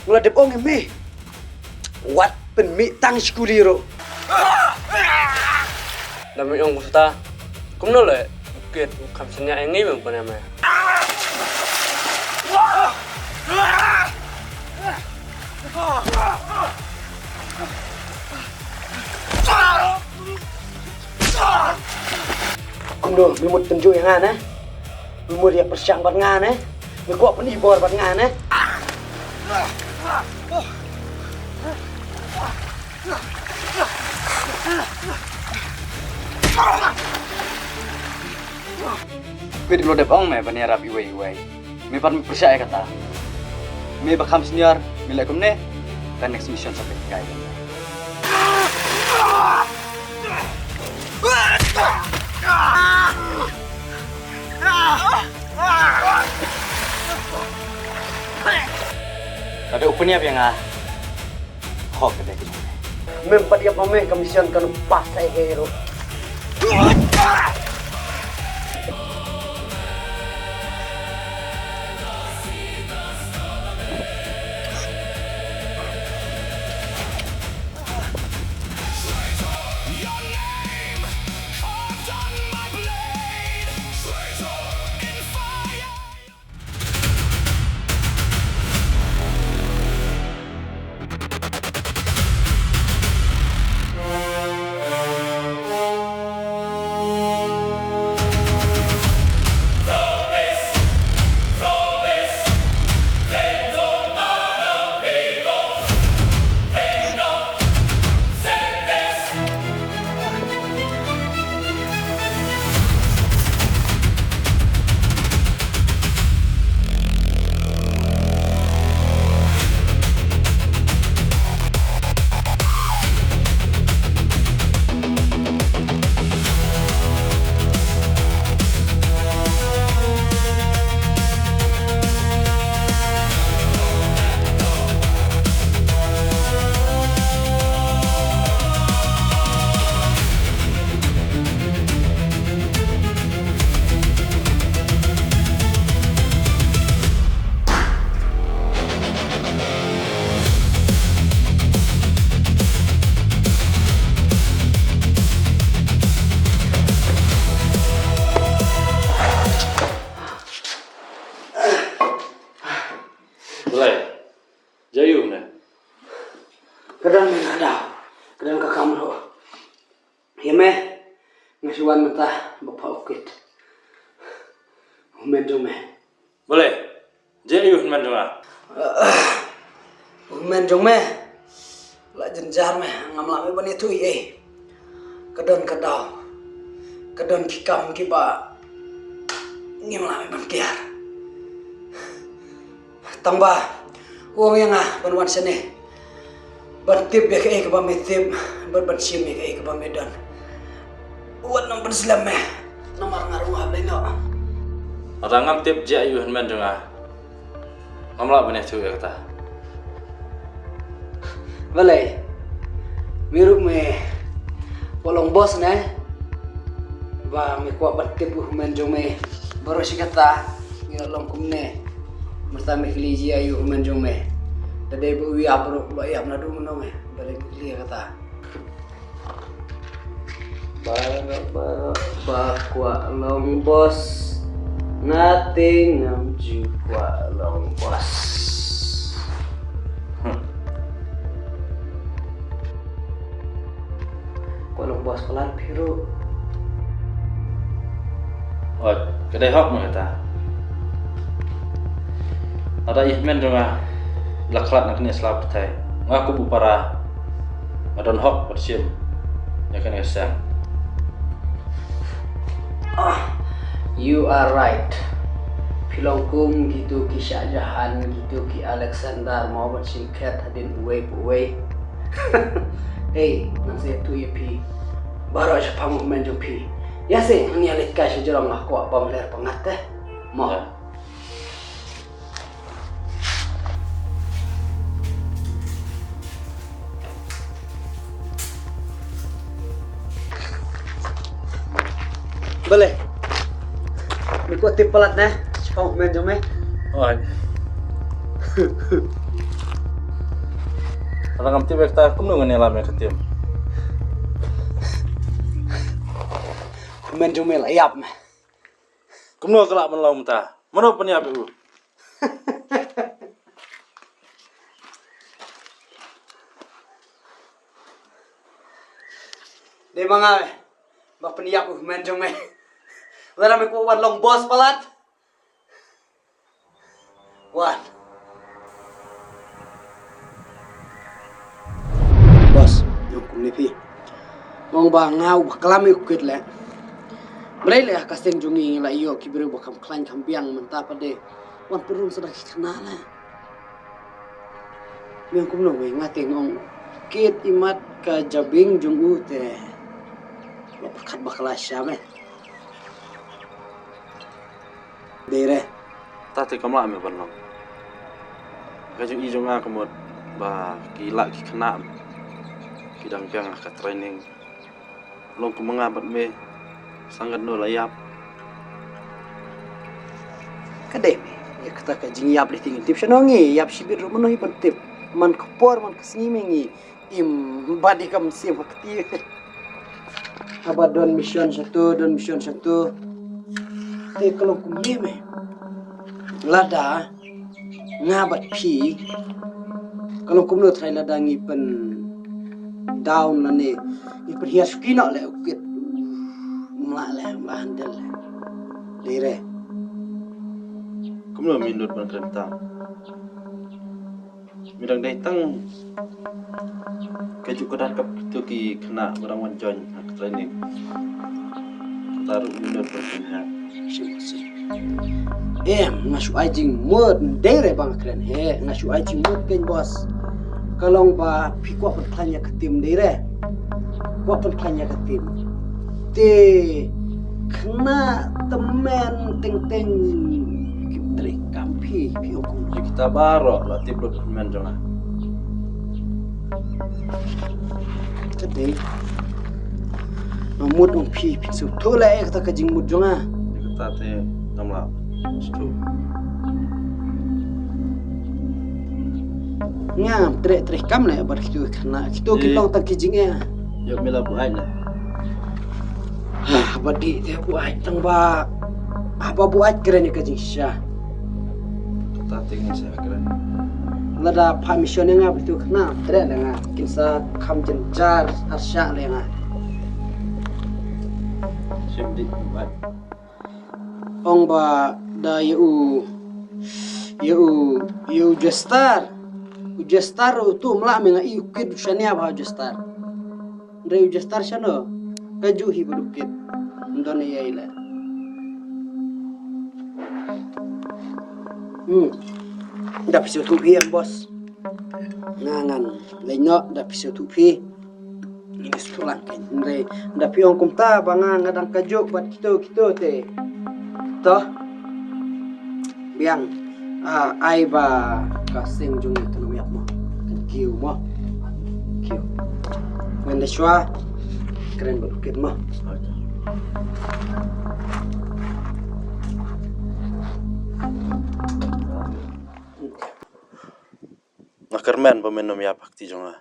Ngeladep ong eme. Wat penmi tang skuliro. Dami ong gusta. Kumno le. Bukit kamsanya engi mempunyai. Kumdo mimut penju yang ana. Mimut dia persiang bat ngana. Mikuak penibor bat ngana. Gue di lodep ong me bani Arab iwai. Me pan percaya kata. Me bakam senior milek kumne kan next mission sampai kai. Ada upenya apa yang hok kedai kita. Mempat dia pameh komision kan pas saya hero. Kadang ada, kadang ke kamar. Ya meh, ngasuan mentah bapak ukit. Umen Boleh. Jadi man dong. Umen meh. La jenjar meh ngamlami bani tu ye. Kadang kadau. Kadang kikam kiba. Ngamlami ban kiar. Tambah uang yang banwan sini. Bertip ya ke bamitip, berbensim ya ke bamidan. Uat nomor Islam nomor ngaruh apa enggak? Orang ngam tip jayu man dong. Ngamla bani tu ya kata. Boleh. Mirip me polong bos ne. Ba me kuat bertip man jong me. Baru si kata ngilong kumne. Mertame keliji ayu man jong me. Tadi ibu abro bayam nadu menome balik dia kata bakwa long bos nothing jukwa long bos long bos pelan biru Oh, kedai hok mo kata. Ada ihmen dong laklat nak ni selap tai. Ngaku bu para adon hok bersim. Ya kan esang. You are right. Filongkum gitu ki Shah Jahan gitu ki Alexander mau bersingkat hadin uwe. Hey, nasi tu ye pi. Baru aja pamu menjum pi. Ya sih, ini alik kasih jorong aku apa meler pengat teh. Mau. Boleh. Mikut tip pelat nah, sepau menjom Oh. Orang ngamti bekta kumno ngene lame ketim. Men jumel ayap me. Kumno kelak menlaum ta. Mana peniap itu? De manga me. Ba peniap men jume. Lara me ko wan long boss palat. Wan. Boss, yung kumlipi. Mong ba ngau baklami ukit le. Mulai le kaseng jungi la iyo kibiru bakam klain kambiang menta pade. Wan perung sudah kenala. Miang kumno we ngate ngong kit imat ka jabing jungu te. Lo pakat bakala syame. Dere. Tati kamla me banong. Kaju ijonga kemud ba gila ki kena. Kidang piang ka training. Long kumengabat me sangat no layap. Kadem. Ya kata ka jing yap le tingin tip shanongi yap sibir rumono hi tip. Man kapor man kasngi mengi im badi kam sim hakti. Aba don mission satu. Te kalau kumeme. Lada ngabat pi. Kalau kumno trai lada ngipen down lane. Ngipen hias kina le ukit. Mala bandel. Dire. Kumno mindut ban kerentang. Midang datang kaju kedat kap tu ki kena barang wanjon ak training. Taruh mindut ban kerentang. Ngasu ajing mud dere bang keren he ngasu ajing mud ken bos kalong ba pikwa pertanya ke tim dere kwa pertanya ke tim te kena temen teng kitri kampi piokun Ya kita baro lah tip lo men jonga. tete mud ong pi su tola kata kajing mud jonga Ya kita te namla. Stu. ngam tre kam le bar kitu kena kitu kilong tak kijingnya Yo mila bu ai na. badi dia buat tang ba apa buat keren ke jisha Kita tinggal saya keren. lada permission nga betul kena tre nga kinsa kam jenjar arsya le nga Siap di buat. ong ba da yu gestar tu mla menga yu kid shania ba gestar re yu gestar shano kaju hi budukit ndone yaila da pisu tu pi bos ngangan lenyo da pisu tu pi ini sekolah kan re da pi ong kumta banga ngadang kaju buat kita te toh biang ai ba kasing jung itu no yak mo kan kiu mo kiu when the shwa keren berukit mo Nakarmen pamenom ya pakti jonga.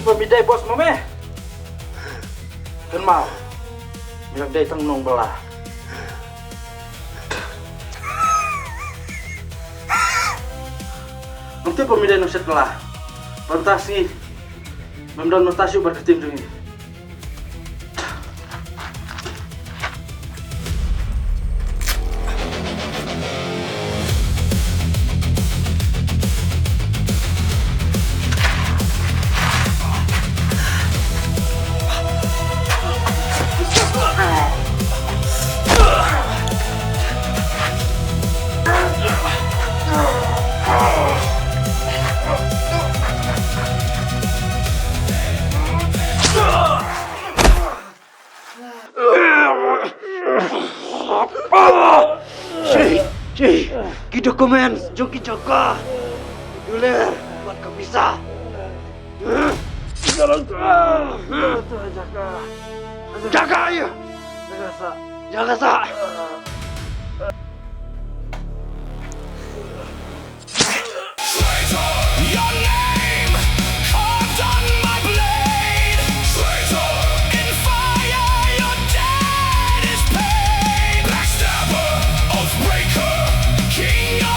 Pemidai bos mame. Kan mau. Bilang day tang nong belah. Nanti pemidai nong setelah. Fantasi. Memang notasi berketim dengan ini. aku men, Joki Joko. Gulir, buat kau bisa. Jaga ayo. Jaga sa.